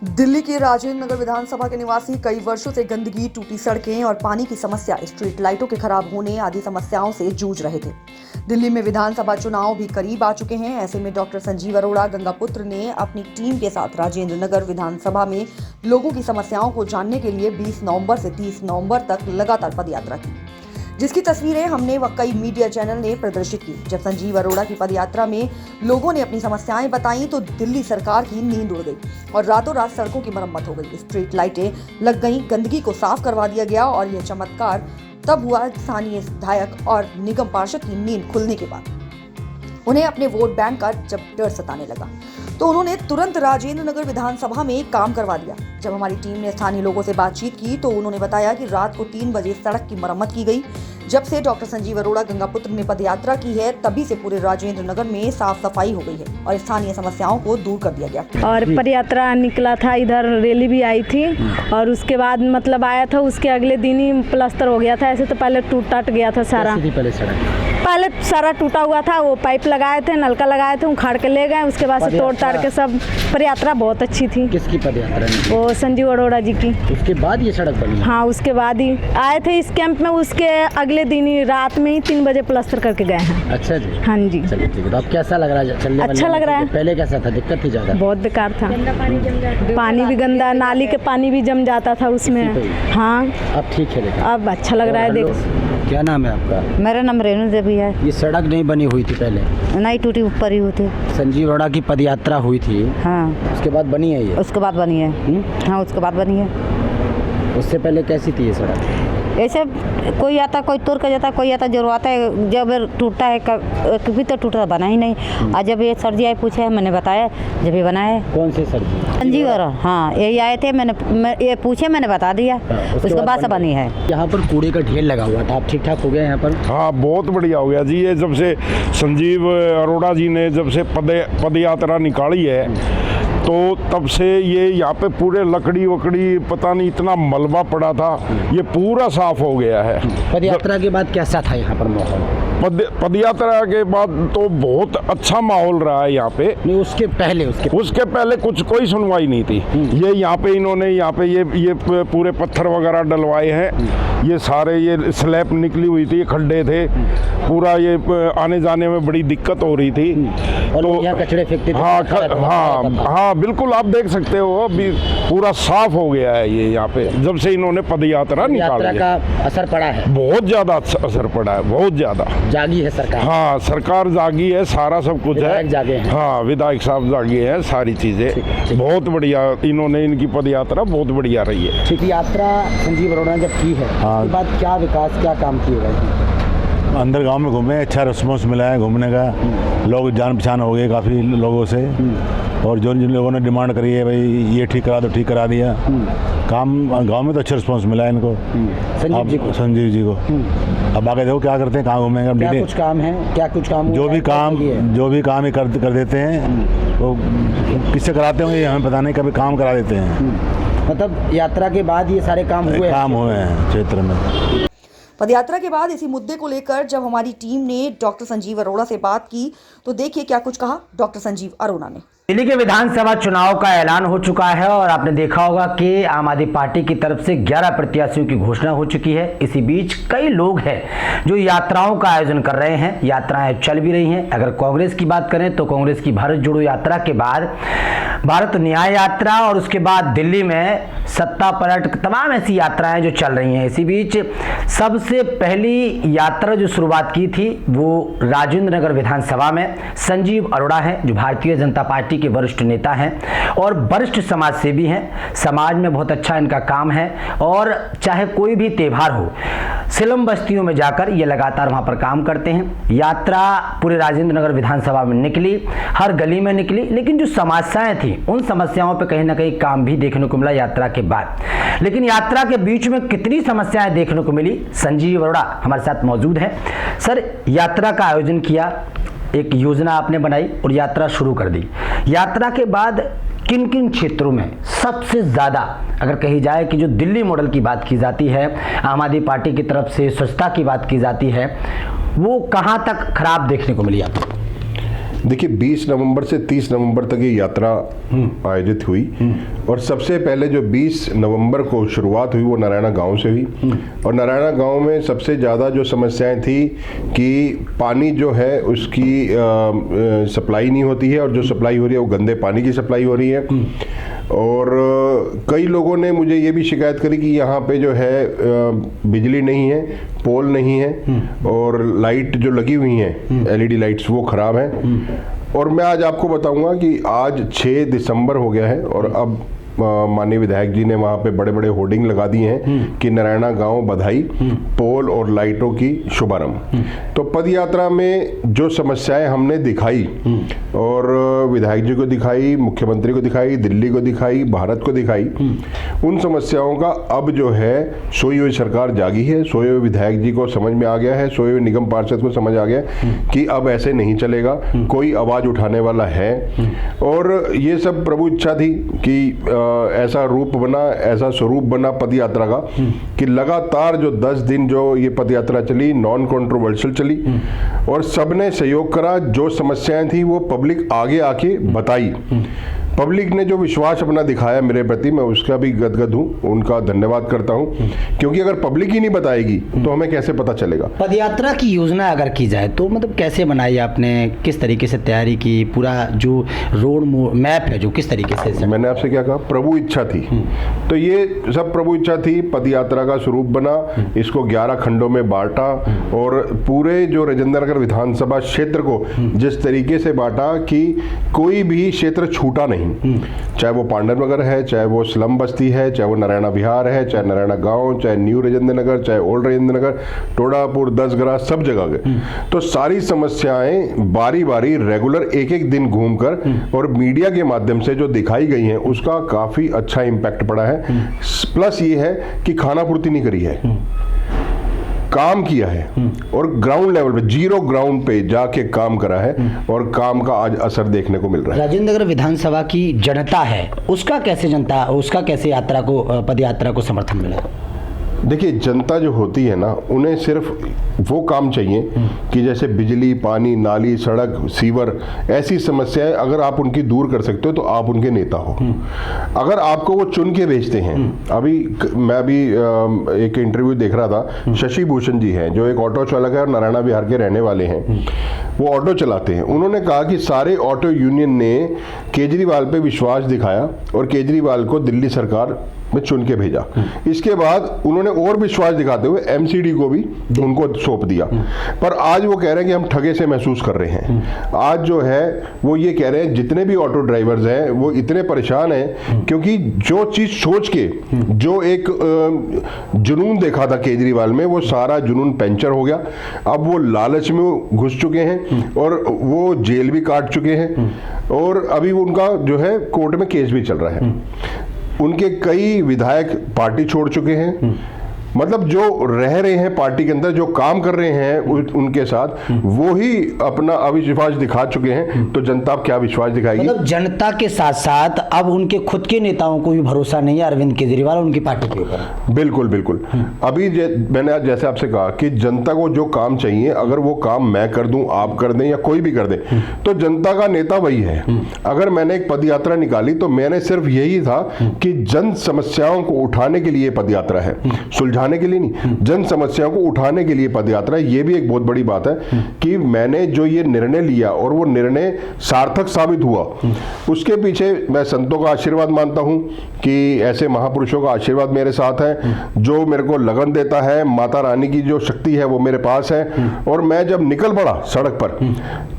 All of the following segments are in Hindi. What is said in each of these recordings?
दिल्ली के राजेंद्र नगर विधानसभा के निवासी कई वर्षों से गंदगी, टूटी सड़कें और पानी की समस्या, स्ट्रीट लाइटों के खराब होने आदि समस्याओं से जूझ रहे थे। दिल्ली में विधानसभा चुनाव भी करीब आ चुके हैं। ऐसे में डॉक्टर संजीव अरोड़ा गंगापुत्र ने अपनी टीम के साथ राजेंद्र नगर विधानसभा में लोगों की समस्याओं को जानने के लिए 20 नवंबर से 30 नवंबर तक लगातार पदयात्रा की, जिसकी तस्वीरें हमने व कई मीडिया चैनल ने प्रदर्शित की। जब संजीव अरोड़ा की पदयात्रा में लोगों ने अपनी समस्याएं बताई तो दिल्ली सरकार की नींद उड़ गई और रातों रात सड़कों की मरम्मत हो गई, स्ट्रीट लाइटें लग गई, गंदगी को साफ करवा दिया गया। और यह चमत्कार तब हुआ स्थानीय विधायक और निगम पार्षद की नींद खुलने के बाद। उन्हें अपने वोट बैंक का जब डर सताने लगा तो उन्होंने तुरंत राजेंद्र नगर विधानसभा में काम करवा दिया। जब हमारी टीम ने स्थानीय लोगों से बातचीत की तो उन्होंने बताया कि रात को 3 बजे सड़क की मरम्मत की गई। जब से डॉक्टर संजीव अरोड़ा गंगापुत्र ने पदयात्रा की है तभी से पूरे राजेंद्र नगर में साफ सफाई हो गई है और स्थानीय समस्याओं को दूर कर दिया गया। और पदयात्रा निकला था, इधर रैली भी आई थी और उसके बाद मतलब आया था, उसके अगले दिन ही प्लास्टर हो गया था। ऐसे तो पहले टूट गया था सारा, पहले सारा टूटा हुआ था। वो पाइप लगाए थे, नलका लगाए थे, उखाड़ के ले गए। उसके बाद से तोड़ ताड़ के सब। पदयात्रा बहुत अच्छी थी। किसकी पदयात्रा? वो संजीव अरोड़ा जी की। उसके बाद ये सड़क बनी? हाँ, उसके बाद ही आए थे इस कैंप में। उसके अगले दिन ही रात में ही 3 बजे प्लास्टर करके गए हैं। अच्छा जी। हाँ जी। चलिए ठीक है। तो अब कैसा लग रहा है चलने? अच्छा लग रहा है। पहले कैसा था? दिक्कत थी ज़्यादा? बहुत बेकार था, पानी भी गंदा, नाली के पानी भी जम जाता था उसमें। हाँ, अब ठीक है। अब अच्छा लग रहा है। देखो, क्या नाम है आपका? मेरा नाम रेणु देवी है। ये सड़क नहीं बनी हुई थी पहले? नहीं, टूटी ऊपर ही हुई थी। संजीव अरोड़ा की पदयात्रा हुई थी। हाँ, उसके बाद बनी है ये? उसके बाद बनी है। हाँ, उसके बाद बनी है। उससे पहले कैसी थी ये सड़क? ऐसे कोई आता, कोई तोड़ कर जाता, कोई आता जुड़वाता है। जब टूटता है कभी तो टूटा बना ही नहीं। आज जब ये सर जी आए पूछे, मैंने बताया जब ये बना है। कौन से सर जी? संजीव अरोड़ा। हाँ, यही आए थे, मैंने ये पूछे, मैंने बता दिया। उसके बाद से बनी है। यहाँ पर कूड़े का ढेर लगा हुआ था, अब ठीक ठाक हो गया यहाँ पर? हाँ, बहुत बढ़िया हो गया जी। ये जब से संजीव अरोड़ा जी ने जब से पदयात्रा निकाली है तो तब से ये यहाँ पे पूरे लकड़ी वकड़ी पता नहीं इतना मलबा पड़ा था, ये पूरा साफ हो गया है। पदयात्रा के बाद कैसा था यहाँ पर माहौल? पदयात्रा के बाद तो बहुत अच्छा माहौल रहा है यहाँ पे। नहीं, उसके पहले कोई सुनवाई नहीं थी। ये यहाँ पे इन्होंने यहाँ पे ये पूरे पत्थर वगैरह डलवाए हैं। ये सारे ये स्लैब निकली हुई थी, खड्डे थे, पूरा ये आने जाने में बड़ी दिक्कत हो रही थी। और तो यहाँ कचड़े फेंकते थे। हाँ, बिल्कुल आप देख सकते हो अभी पूरा साफ हो गया है ये यहाँ पे जब से इन्होंने पदयात्रा निकाली है। का असर पड़ा है? बहुत ज्यादा असर पड़ा है, बहुत ज्यादा। जागी है सरकार? हाँ, सरकार जागी है, सारा सब कुछ है। जागे हैं? हाँ, विधायक साहब जागे हैं, सारी चीजें बहुत बढ़िया। इन्होंने इनकी पदयात्रा बहुत बढ़िया रही है। ठीक, यात्रा संजीव अरोड़ा ने जब की है उसके बाद क्या विकास, क्या काम किए गए? अंदर गांव में घूमे, अच्छा रिस्पॉन्स मिला है घूमने का। लोग जान पहचान हो गए काफ़ी लोगों से। और जिन लोगों ने डिमांड करी है भाई ये ठीक करा दो, ठीक करा दिया। काम गांव में तो अच्छा रिस्पॉन्स मिला है इनको, संजीव जी को। अब आगे देखो क्या करते हैं, कहाँ घूमेंगे। क्या कुछ काम है? क्या कुछ काम? जो भी काम कर देते हैं वो किससे कराते होंगे ये हमें पता नहीं, कभी काम करा देते हैं। मतलब यात्रा के बाद ये सारे काम हुए हैं क्षेत्र में। पदयात्रा के बाद इसी मुद्दे को लेकर जब हमारी टीम ने डॉक्टर संजीव अरोड़ा से बात की तो देखिए क्या कुछ कहा डॉक्टर संजीव अरोड़ा ने। दिल्ली के विधानसभा चुनाव का ऐलान हो चुका है और आपने देखा होगा कि आम आदमी पार्टी की तरफ से 11 प्रत्याशियों की घोषणा हो चुकी है। इसी बीच कई लोग हैं जो यात्राओं का आयोजन कर रहे हैं, यात्राएं चल भी रही हैं। अगर कांग्रेस की बात करें तो कांग्रेस की भारत जोड़ो यात्रा के बाद भारत न्याय यात्रा और उसके बाद दिल्ली में सत्ता पलट, तमाम ऐसी यात्राएं जो चल रही हैं। इसी बीच सबसे पहली यात्रा जो शुरुआत की थी वो राजेंद्र नगर विधानसभा में संजीव अरोड़ा है, जो भारतीय जनता पार्टी के वरिष्ठ नेता हैं और वरिष्ठ समाज सेवी हैं। समाज में बहुत अच्छा इनका काम है और चाहे कोई भी त्योहार हो, सिलम बस्तियों में जाकर ये लगातार वहां पर काम करते हैं। यात्रा पूरे राजेंद्र नगर विधानसभा में निकली, हर गली में निकली, लेकिन जो समस्याएं थी उन समस्याओं पर कहीं ना कहीं काम भी देखने को मिला यात्रा के बाद। लेकिन यात्रा के बीच में कितनी समस्याएं देखने को मिली, संजीव अरोड़ा हमारे साथ मौजूद हैं। सर, यात्रा का आयोजन किया, एक योजना आपने बनाई और यात्रा शुरू कर दी। यात्रा के बाद किन किन क्षेत्रों में सबसे ज़्यादा अगर कही जाए कि जो दिल्ली मॉडल की बात की जाती है, आम आदमी पार्टी की तरफ से स्वच्छता की बात की जाती है, वो कहाँ तक खराब देखने को मिली आपको? देखिए 20 नवंबर से 30 नवंबर तक ये यात्रा आयोजित हुई और सबसे पहले जो 20 नवंबर को शुरुआत हुई वो नारायणा गांव से हुई और नारायणा गांव में सबसे ज़्यादा जो समस्याएं थी कि पानी जो है उसकी सप्लाई नहीं होती है और जो सप्लाई हो रही है वो गंदे पानी की सप्लाई हो रही है। और कई लोगों ने मुझे ये भी शिकायत करी कि यहाँ पे जो है बिजली नहीं है, पोल नहीं है और लाइट जो लगी हुई हैं एलईडी लाइट्स वो ख़राब हैं। और मैं आज आपको बताऊंगा कि आज 6 दिसंबर हो गया है और अब माननीय विधायक जी ने वहाँ पे बड़े बड़े होर्डिंग लगा दिए हैं कि नारायणा गांव बधाई, पोल और लाइटों की शुभारंभ। तो पद यात्रा में जो समस्याएं हमने दिखाई और विधायक जी को दिखाई, मुख्यमंत्री को दिखाई, दिल्ली को दिखाई, भारत को दिखाई, उन समस्याओं का अब जो है सोई हुई सरकार जागी है, सोए हुए विधायक जी को समझ में आ गया है, सोए हुए निगम पार्षद को समझ आ गया कि अब ऐसे नहीं चलेगा, कोई आवाज उठाने वाला है। और ये सब प्रभु इच्छा थी कि ऐसा रूप बना, ऐसा स्वरूप बना पद यात्रा का कि लगातार जो 10 दिन जो ये पद यात्रा चली नॉन कंट्रोवर्शियल चली और सबने सहयोग करा। जो समस्याएं थी वो पब्लिक आगे आके बताई। पब्लिक ने जो विश्वास अपना दिखाया मेरे प्रति, मैं उसका भी गदगद हूँ, उनका धन्यवाद करता हूँ, क्योंकि अगर पब्लिक ही नहीं बताएगी तो हमें कैसे पता चलेगा। पदयात्रा की योजना अगर की जाए तो मतलब कैसे बनाई आपने, किस तरीके से तैयारी की, पूरा जो रोड मैप है जो किस तरीके से? मैंने आपसे क्या कहा, प्रभु इच्छा थी। तो ये सब प्रभु इच्छा थी, पदयात्रा का स्वरूप बना, इसको 11 खंडों में बांटा और पूरे जो राजेंद्र नगर विधानसभा क्षेत्र को जिस तरीके से बांटा कि कोई भी क्षेत्र छूटा नहीं, चाहे वो पांडव नगर है, चाहे वो स्लम बस्ती है, चाहे वो नारायणा विहार है, चाहे नारायणा गांव, चाहे न्यू राजेंद्र नगर, चाहे ओल्ड राजेंद्र नगर, टोडापुर, 10 ग्रास, सब जगह गए। तो सारी समस्याएं बारी बारी रेगुलर एक एक दिन घूमकर और मीडिया के माध्यम से जो दिखाई गई हैं उसका काफी अच्छा इम्पैक्ट पड़ा है। प्लस ये है कि खानापूर्ति नहीं करी है, काम किया है और ग्राउंड लेवल पे, जीरो ग्राउंड पे जाके काम करा है और काम का आज असर देखने को मिल रहा है। राजेंद्र नगर विधानसभा की जनता है, उसका कैसे यात्रा को, पद यात्रा को समर्थन मिला? देखिए जनता जो होती है ना, उन्हें सिर्फ वो काम चाहिए कि जैसे बिजली, पानी, नाली, सड़क, सीवर, ऐसी समस्याएं अगर आप उनकी दूर कर सकते हो तो आप उनके नेता हो। अगर आपको वो चुन के भेजते हैं, मैं अभी एक इंटरव्यू देख रहा था, शशि भूषण जी हैं जो एक ऑटो चालक है और नारायणा विहार के रहने वाले हैं, वो ऑटो चलाते हैं। उन्होंने कहा कि सारे ऑटो यूनियन ने केजरीवाल पे विश्वास दिखाया और केजरीवाल को दिल्ली सरकार में चुन के भेजा। इसके बाद उन्होंने और विश्वास दिखाते हुए एमसीडी को भी उनको सौंप दिया। पर आज वो कह रहे हैं कि हम ठगे से महसूस कर रहे हैं। आज जो है वो ये कह रहे हैं, जितने भी ऑटो ड्राइवर्स हैं वो इतने परेशान हैं क्योंकि जो चीज सोच के जो एक जुनून देखा था केजरीवाल में, वो सारा जुनून पंचर हो गया। अब वो लालच में घुस चुके हैं और वो जेल भी काट चुके हैं और अभी उनका जो है कोर्ट में केस भी चल रहा है। उनके कई विधायक पार्टी छोड़ चुके हैं। मतलब जो रह रहे हैं पार्टी के अंदर, जो काम कर रहे हैं उनके साथ, वो ही अपना अविश्वास दिखा चुके हैं। तो जनता अब क्या विश्वास दिखाएगी? मतलब जनता के साथ साथ अब उनके खुद के नेताओं को भी भरोसा नहीं है अरविंद केजरीवाल और उनकी पार्टी के ऊपर। बिल्कुल बिल्कुल। अभी मैंने आज जैसे आपसे कहा कि जनता को जो काम चाहिए, अगर वो काम मैं कर दूं, आप कर दें या कोई भी कर दे, तो जनता का नेता वही है। अगर मैंने एक पद यात्रा निकाली तो मैंने सिर्फ यही था कि जन समस्याओं को उठाने के लिए पद यात्रा है, सुलझाने के लिए नहीं, जन समस्याओं को उठाने के लिए पद यात्रा। ये भी एक बहुत बड़ी बात है कि मैंने जो ये निर्णय लिया और वो निर्णय सार्थक साबित हुआ, उसके पीछे मैं संतों का आशीर्वाद मानता हूं कि ऐसे महापुरुषों का आशीर्वाद मेरे साथ है, जो मेरे को लगन देता है। माता रानी की जो शक्ति है वो मेरे पास है। और मैं जब निकल पड़ा सड़क पर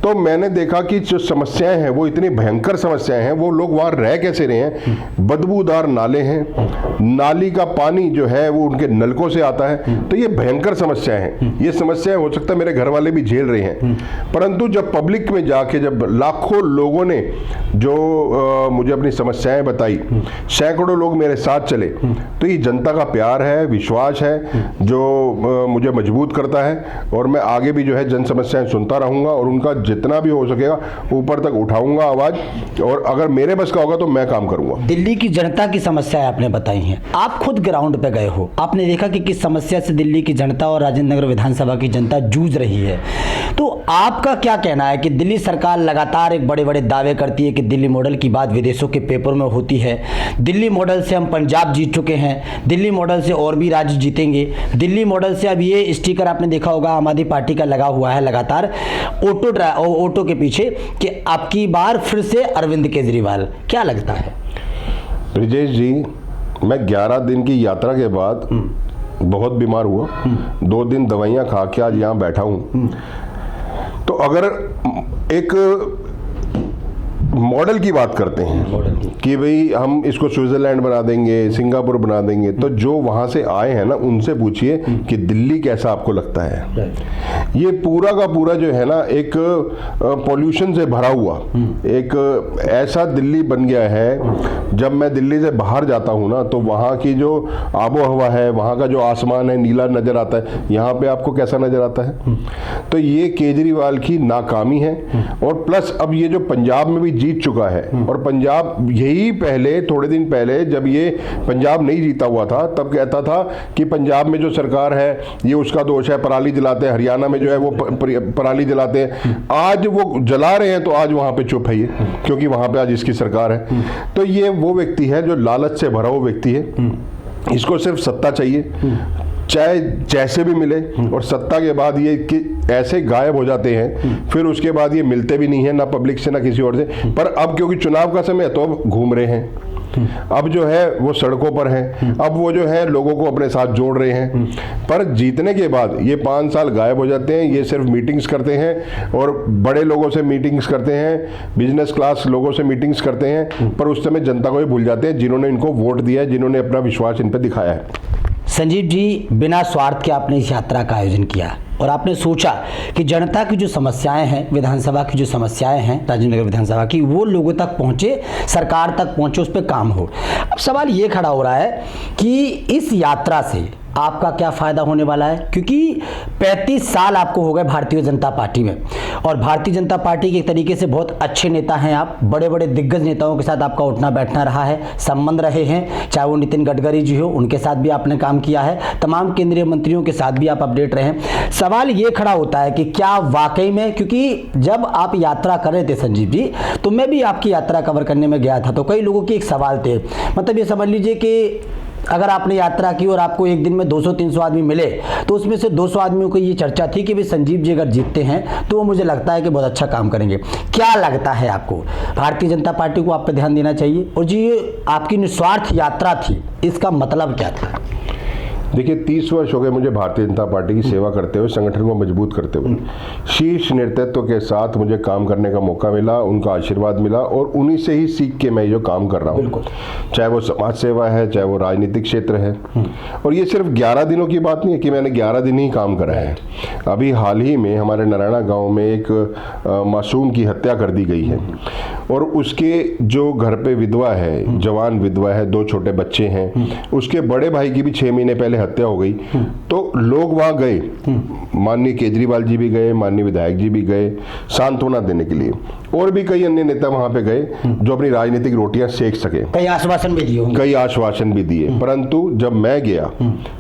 तो मैंने देखा कि जो समस्याएं हैं वो इतनी भयंकर समस्याएं हैं, वो लोग वहां रह कैसे रहे हैं। बदबूदार नाले हैं, नाली का पानी जो है वो उनके नलकों से आता है। तो ये भयंकर समस्याएं हैं। ये समस्याएं हो सकता है मेरे घर वाले भी झेल रहे हैं, परंतु जब पब्लिक में जाके जब लाखों लोगों ने जो मुझे अपनी समस्याएं बताई, सैकड़ों लोग मेरे साथ चले, तो ये जनता का प्यार है, विश्वास है जो मुझे मजबूत करता है। और मैं आगे भी जो है जन समस्याएं सुनता रहूंगा और उनका जितना भी हो सकेगा ऊपर तक उठाऊंगा आवाज, और अगर मेरे बस का होगा तो मैं काम करूंगा। दिल्ली की जनता की समस्याएं आपने बताई हैं, आप खुद ग्राउंड पे गए हो, आपने देखा देखा कि किस समस्या से दिल्ली की जनता और राजेंद्र नगर विधानसभा की जनता जूझ रही है। तो आपका क्या कहना है कि दिल्ली सरकार लगातार एक बड़े बड़े दावे करती है कि दिल्ली मॉडल की बात विदेशों के पेपर में होती है, दिल्ली मॉडल से हम पंजाब जीत चुके हैं, दिल्ली मॉडल से और भी राज्य जीतेंगे, दिल्ली मॉडल से अब ये स्टिकर आपने देखा होगा आम आदमी पार्टी का लगा हुआ है लगातार ऑटो के पीछे कि अब की बार फिर से अरविंद केजरीवाल। क्या लगता है? ब्रिजेश जी, मैं 11 दिन की यात्रा के बाद बहुत बीमार हुआ, 2 दिन दवाइयाँ खा के आज यहाँ बैठा हूँ। तो अगर एक मॉडल की बात करते हैं कि भाई हम इसको स्विट्जरलैंड बना देंगे, सिंगापुर बना देंगे, तो जो वहाँ से आए हैं ना उनसे पूछिए कि दिल्ली कैसा आपको लगता है। ये पूरा का पूरा जो है ना एक पॉल्यूशन से भरा हुआ एक ऐसा दिल्ली बन गया है। जब मैं दिल्ली से बाहर जाता हूँ ना तो वहाँ की जो आबो हवा है, वहाँ का जो आसमान है नीला नज़र आता है, यहाँ पे आपको कैसा नज़र आता है? तो ये केजरीवाल की नाकामी है। और प्लस अब ये जो पंजाब में भी जीत चुका है, और पंजाब यही पहले थोड़े दिन पहले जब ये पंजाब नहीं जीता हुआ था तब कहता था कि पंजाब में जो सरकार है ये उसका दोष है, पराली जलाते हैं, हरियाणा में जो है वो पराली जलाते हैं। आज वो जला रहे हैं तो आज वहाँ पे चुप है ये, क्योंकि वहाँ पे आज इसकी सरकार है। तो ये वो व्यक्ति है जो लालच से भरा हुआ व्यक्ति है, इसको सिर्फ सत्ता चाहिए, चाहे जैसे भी मिले, और सत्ता के बाद ये कि ऐसे गायब हो जाते हैं, फिर उसके बाद ये मिलते भी नहीं है ना पब्लिक से ना किसी और से। पर अब क्योंकि चुनाव का समय है तो अब घूम रहे हैं, अब जो है वो सड़कों पर हैं, अब वो जो है लोगों को अपने साथ जोड़ रहे हैं। पर जीतने के बाद ये 5 साल गायब हो जाते हैं। ये सिर्फ मीटिंग्स करते हैं और बड़े लोगों से मीटिंग्स करते हैं, बिजनेस क्लास लोगों से मीटिंग्स करते हैं, पर उस समय जनता को भी भूल जाते हैं जिन्होंने इनको वोट दिया है, जिन्होंने अपना विश्वास इन पर दिखाया है। संजीव जी, बिना स्वार्थ के आपने इस यात्रा का आयोजन किया और आपने सोचा कि जनता की जो समस्याएं हैं, विधानसभा की जो समस्याएं हैं राजेंद्र नगर विधानसभा की, वो लोगों तक पहुंचे, सरकार तक पहुंचे, उस पर काम हो। अब सवाल ये खड़ा हो रहा है कि इस यात्रा से आपका क्या फ़ायदा होने वाला है, क्योंकि 35 साल आपको हो गए भारतीय जनता पार्टी में, और भारतीय जनता पार्टी के एक तरीके से बहुत अच्छे नेता हैं आप, बड़े बड़े दिग्गज नेताओं के साथ आपका उठना बैठना रहा है, संबंध रहे हैं, चाहे वो नितिन गडकरी जी हो, उनके साथ भी आपने काम किया है, तमाम केंद्रीय मंत्रियों के साथ भी आप अपडेट रहे हैं। सवाल ये खड़ा होता है कि क्या वाकई में, क्योंकि जब आप यात्रा कर रहे थे संजीव जी, तो मैं भी आपकी यात्रा कवर करने में गया था, तो कई लोगों के एक सवाल थे, मतलब ये समझ लीजिए कि अगर आपने यात्रा की और आपको एक दिन में 200-300 आदमी मिले, तो उसमें से 200 आदमियों को ये चर्चा थी कि भाई संजीव जी अगर जीतते हैं तो वो मुझे लगता है कि बहुत अच्छा काम करेंगे। क्या लगता है आपको, भारतीय जनता पार्टी को आप पे ध्यान देना चाहिए? और जी ये आपकी निस्वार्थ यात्रा थी, इसका मतलब क्या था? देखिए, 30 वर्ष हो गए मुझे भारतीय जनता पार्टी की सेवा करते हुए, संगठन को मजबूत करते हुए। शीर्ष नेतृत्व के साथ मुझे काम करने का मौका मिला, उनका आशीर्वाद मिला, और उन्हीं से ही सीख के मैं जो काम कर रहा हूँ, चाहे वो समाज सेवा है, चाहे वो राजनीतिक क्षेत्र है। और ये सिर्फ 11 दिनों की बात नहीं है कि मैंने 11 दिन ही काम करा है। अभी हाल ही में हमारे नारायणा गाँव में एक मासूम की हत्या कर दी गई है, और उसके जो घर पे विधवा है, जवान विधवा है, 2 छोटे बच्चे हैं, उसके बड़े भाई की भी 6 महीने पहले हत्या हो गई। तो लोग वहां गए, माननीय केजरीवाल जी भी गए, माननीय विधायक जी भी गए सांत्वना देने के लिए, और भी कई अन्य नेता वहां पे गए जो अपनी राजनीतिक रोटियां सेक सके। कई आश्वासन भी दिए, परंतु जब मैं गया,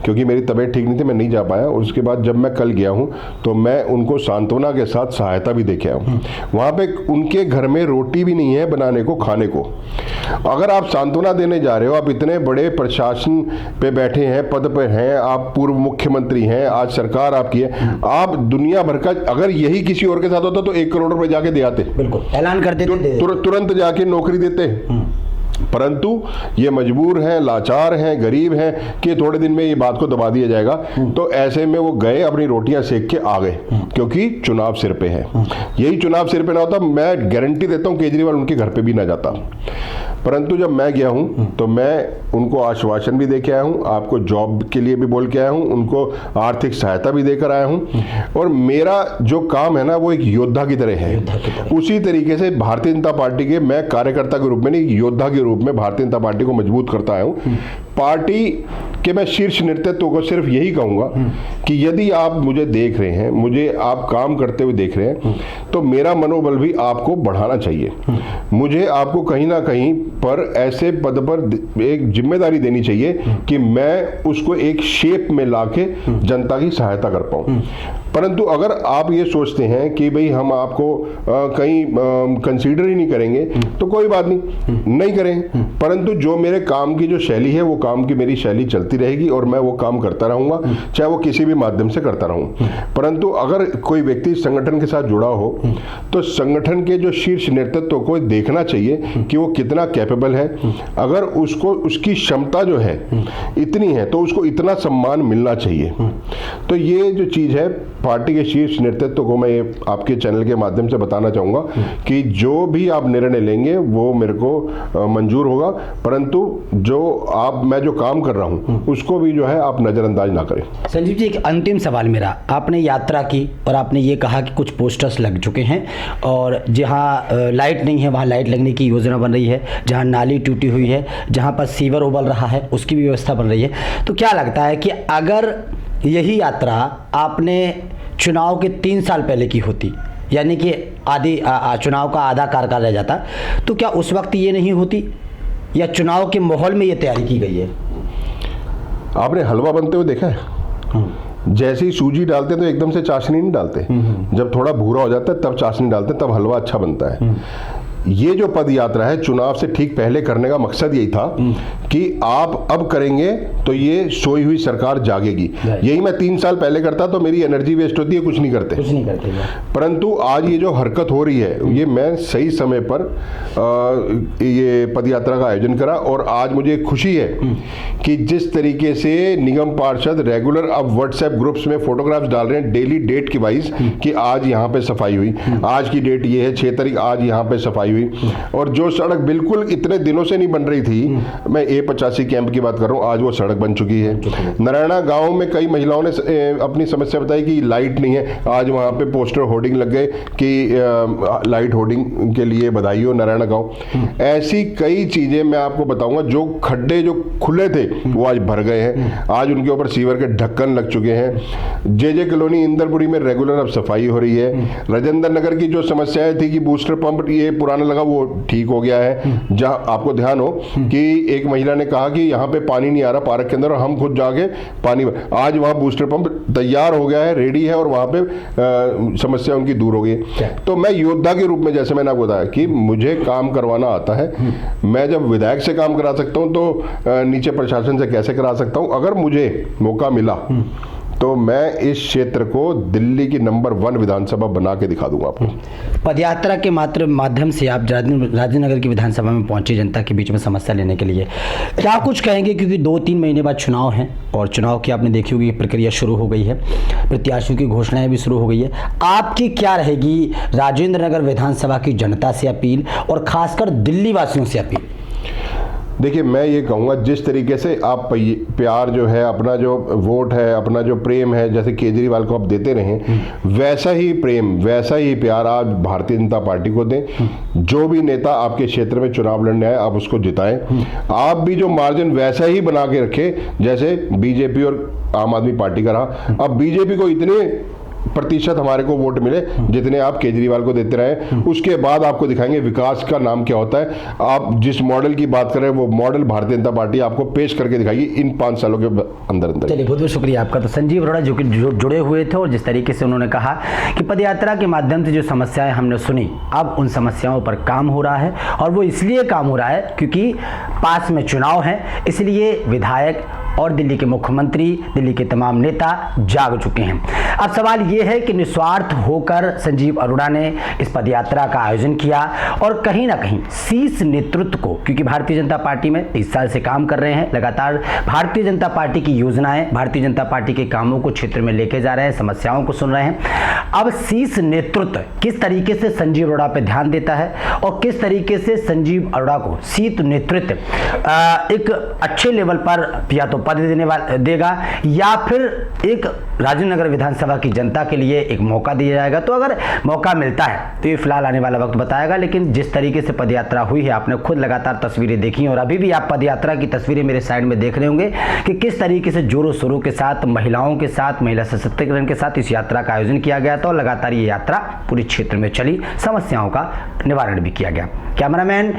क्योंकि मेरी तबीयत ठीक नहीं थी, मैं नहीं जा पाया, और उसके बाद जब मैं कल गया हूं तो मैं उनको सांत्वना के साथ सहायता भी देके आया हूं। वहां पे उनके घर में रोटी भी नहीं है बनाने को, खाने को। अगर आप सांत्वना देने जा रहे हो, आप इतने बड़े प्रशासन पे बैठे हैं, पद पे हैं, आप पूर्व मुख्यमंत्री हैं, आज सरकार आपकी है, आप दुनिया भर का, अगर यही किसी और के साथ होता तो 1 करोड़ रुपए जाके दे आते, बिल्कुल ऐलान कर देते, तुरंत जाके नौकरी देते। परंतु ये मजबूर हैं, लाचार हैं, गरीब हैं कि थोड़े दिन में ये बात को दबा दिया जाएगा। तो ऐसे में वो गए, अपनी रोटियां सेक के आ गए, क्योंकि चुनाव सिर पे है। यही चुनाव सिर पे ना होता, मैं गारंटी देता हूं केजरीवाल उनके घर पे भी ना जाता। परंतु जब मैं गया हूं तो मैं उनको आश्वासन भी दे के आया हूं, आपको जॉब के लिए भी बोल के आया हूं, उनको आर्थिक सहायता भी देकर आया हूं। और मेरा जो काम है ना वो एक योद्धा की तरह है। उसी तरीके से भारतीय जनता पार्टी के मैं कार्यकर्ता के रूप में नहीं, योद्धा के रूप में भारतीय जनता पार्टी को मजबूत करता आया हूं। पार्टी कि मैं शीर्ष नेतृत्व को सिर्फ यही कहूँगा कि यदि आप मुझे देख रहे हैं, मुझे आप काम करते हुए देख रहे हैं, तो मेरा मनोबल भी आपको बढ़ाना चाहिए। मुझे आपको कहीं ना कहीं पर ऐसे पद पर एक जिम्मेदारी देनी चाहिए कि मैं उसको एक शेप में लाके जनता की सहायता कर पाऊँ। परंतु अगर आप ये सोचते हैं कि भाई हम आपको कहीं कंसीडर ही नहीं करेंगे, तो कोई बात नहीं करें। परंतु जो मेरे काम की जो शैली है, वो काम की मेरी शैली चलती रहेगी और मैं वो काम करता रहूँगा, चाहे वो किसी भी माध्यम से करता रहूँ। परंतु अगर कोई व्यक्ति संगठन के साथ जुड़ा हो, तो संगठन के जो शीर्ष नेतृत्व को देखना चाहिए कि वो कितना कैपेबल है। अगर उसको उसकी क्षमता जो है इतनी है, तो उसको इतना सम्मान मिलना चाहिए। तो ये जो चीज़ है, पार्टी के शीर्ष नेतृत्व को मैं आपके चैनल के माध्यम से बताना चाहूँगा कि जो भी आप निर्णय लेंगे वो मेरे को मंजूर होगा, परंतु मैं जो काम कर रहा हूँ उसको भी जो है आप नज़रअंदाज ना करें। संजीव जी, एक अंतिम सवाल मेरा, आपने यात्रा की और आपने ये कहा कि कुछ पोस्टर्स लग चुके हैं और जहाँ लाइट नहीं है वहाँ लाइट लगने की योजना बन रही है, जहाँ नाली टूटी हुई है, जहाँ पर सीवर उबल रहा है उसकी भी व्यवस्था बन रही है। तो क्या लगता है कि अगर यही यात्रा आपने चुनाव के 3 साल पहले की होती, यानी कि चुनाव का आधा कार्यकाल रह जाता, तो क्या उस वक्त ये नहीं होती, या चुनाव के माहौल में ये तैयारी की गई है? आपने हलवा बनते हुए देखा है? जैसे ही सूजी डालते तो एकदम से चाशनी नहीं डालते, जब थोड़ा भूरा हो जाता है तब चाशनी डालते, तब हलवा अच्छा बनता है। ये जो पद यात्रा है, चुनाव से ठीक पहले करने का मकसद यही था कि आप अब करेंगे तो ये सोई हुई सरकार जागेगी। यही मैं 3 साल पहले करता तो मेरी एनर्जी वेस्ट होती है, कुछ नहीं करते। परंतु आज ये जो हरकत हो रही है, ये मैं सही समय पर ये पद यात्रा का आयोजन करा, और आज मुझे खुशी है कि जिस तरीके से निगम पार्षद रेगुलर अब व्हाट्सएप ग्रुप्स में फोटोग्राफ्स डाल रहे हैं डेली डेट की वाइज कि आज यहाँ पे सफाई हुई, आज की डेट ये है 6 तारीख, आज यहाँ पे सफाई हुई। और जो सड़क बिल्कुल इतने दिनों से नहीं बन रही थी, मैं A85 कैंप की बात कर रहा हूँ, आज वो सड़क बन चुकी है। नारायणा गांव में कई महिलाओं ने अपनी समस्या बताई कि लाइट नहीं है, आज वहाँ पे पोस्टर होर्डिंग लग गए कि लाइट होर्डिंग के लिए बधाई हो नारायणा गांव। ऐसी कई चीजें मैं आपको बताऊंगा, जो खड्डे जो खुले थे वो आज भर गए हैं, आज उनके ऊपर सीवर के ढक्कन लग चुके हैं। जे कॉलोनी इंदरपुरी में रेगुलर अब सफाई हो रही है। राजेंद्र नगर की जो समस्याएं थी कि बूस्टर पंप ये पुराना लगा, वो ठीक हो गया है। जहां आपको ध्यान हो कि एक महिला ने कहा कि यहाँ पे पानी नहीं आ रहा पार्क के अंदर, और हम खुद जाके पानी, आज वहाँ बूस्टर पंप तैयार हो गया है, रेडी है, और वहाँ पे समस्या उनकी दूर हो गई। तो मैं योद्धा के रूप में, जैसे मैंने आपको बताया कि मुझे काम करवाना आता है, मैं जब विधायक से काम करा सकता हूँ तो नीचे प्रशासन से कैसे करा सकता हूँ। अगर मुझे मौका मिला तो मैं इस क्षेत्र को दिल्ली की नंबर 1 विधानसभा बना के दिखा दूंगा आपको। पदयात्रा के माध्यम से आप राजेंद्र नगर की विधानसभा में पहुंचे जनता के बीच में समस्या लेने के लिए, क्या कुछ कहेंगे? क्योंकि 2-3 महीने बाद चुनाव है और चुनाव की आपने देखी होगी प्रक्रिया शुरू हो गई है, प्रत्याशियों की घोषणाएं भी शुरू हो गई है। आपकी क्या रहेगी राजेंद्र नगर विधानसभा की जनता से अपील और खासकर दिल्ली वासियों से अपील? देखिए, मैं ये कहूँगा जिस तरीके से आप प्यार जो है, अपना जो वोट है, अपना जो प्रेम है, जैसे केजरीवाल को आप देते रहें, वैसा ही प्रेम, वैसा ही प्यार आज भारतीय जनता पार्टी को दें। जो भी नेता आपके क्षेत्र में चुनाव लड़ने आए, आप उसको जिताएं। आप भी जो मार्जिन वैसा ही बना के रखें जैसे बीजेपी और आम आदमी पार्टी का रहा। अब बीजेपी को इतने प्रतिशत हमारे को वोट मिले जितने आप केजरीवाल को देते रहे, उसके बाद आपको दिखाएंगे विकास का नाम क्या होता है। आप जिस मॉडल की बात कर रहे हैं वो मॉडल भारतीय जनता पार्टी आपको पेश करके दिखाएगी इन 5 सालों के अंदर अंदर। चलिए, बहुत बहुत शुक्रिया आपका। तो संजीव अरोड़ा जो कि जुड़े हुए थे और जिस तरीके से उन्होंने कहा कि पदयात्रा के माध्यम से जो समस्याएं हमने सुनी, अब उन समस्याओं पर काम हो रहा है, और वो इसलिए काम हो रहा है क्योंकि पास में चुनाव है, इसलिए विधायक और दिल्ली के मुख्यमंत्री, दिल्ली के तमाम नेता जाग चुके हैं। अब सवाल ये है कि निस्वार्थ होकर संजीव अरोड़ा ने इस पदयात्रा का आयोजन किया और कहीं ना कहीं शीर्ष नेतृत्व को, क्योंकि भारतीय जनता पार्टी में 30 साल से काम कर रहे हैं, लगातार भारतीय जनता पार्टी की योजनाएं, भारतीय जनता पार्टी के कामों को क्षेत्र में लेके जा रहे हैं, समस्याओं को सुन रहे हैं। अब शीर्ष नेतृत्व किस तरीके से संजीव अरोड़ा पर ध्यान देता है और किस तरीके से संजीव अरोड़ा को शीर्ष नेतृत्व एक अच्छे लेवल पर या तो पद देगा या फिर एक राजेंद्र नगर विधानसभा की जनता के लिए एक मौका दिया जाएगा। तो अगर मौका मिलता है तो ये फिलहाल आने वाला वक्त बताएगा। लेकिन जिस तरीके से पदयात्रा हुई है, आपने खुद लगातार तस्वीरें देखी और अभी भी आप पदयात्रा की तस्वीरें मेरे साइड में देख रहे होंगे कि किस तरीके से जोरों शोरों के साथ, महिलाओं के साथ, महिला सशक्तिकरण के साथ इस यात्रा का आयोजन किया गया था और लगातार ये यात्रा पूरे क्षेत्र में चली, समस्याओं का निवारण भी किया गया। कैमरामैन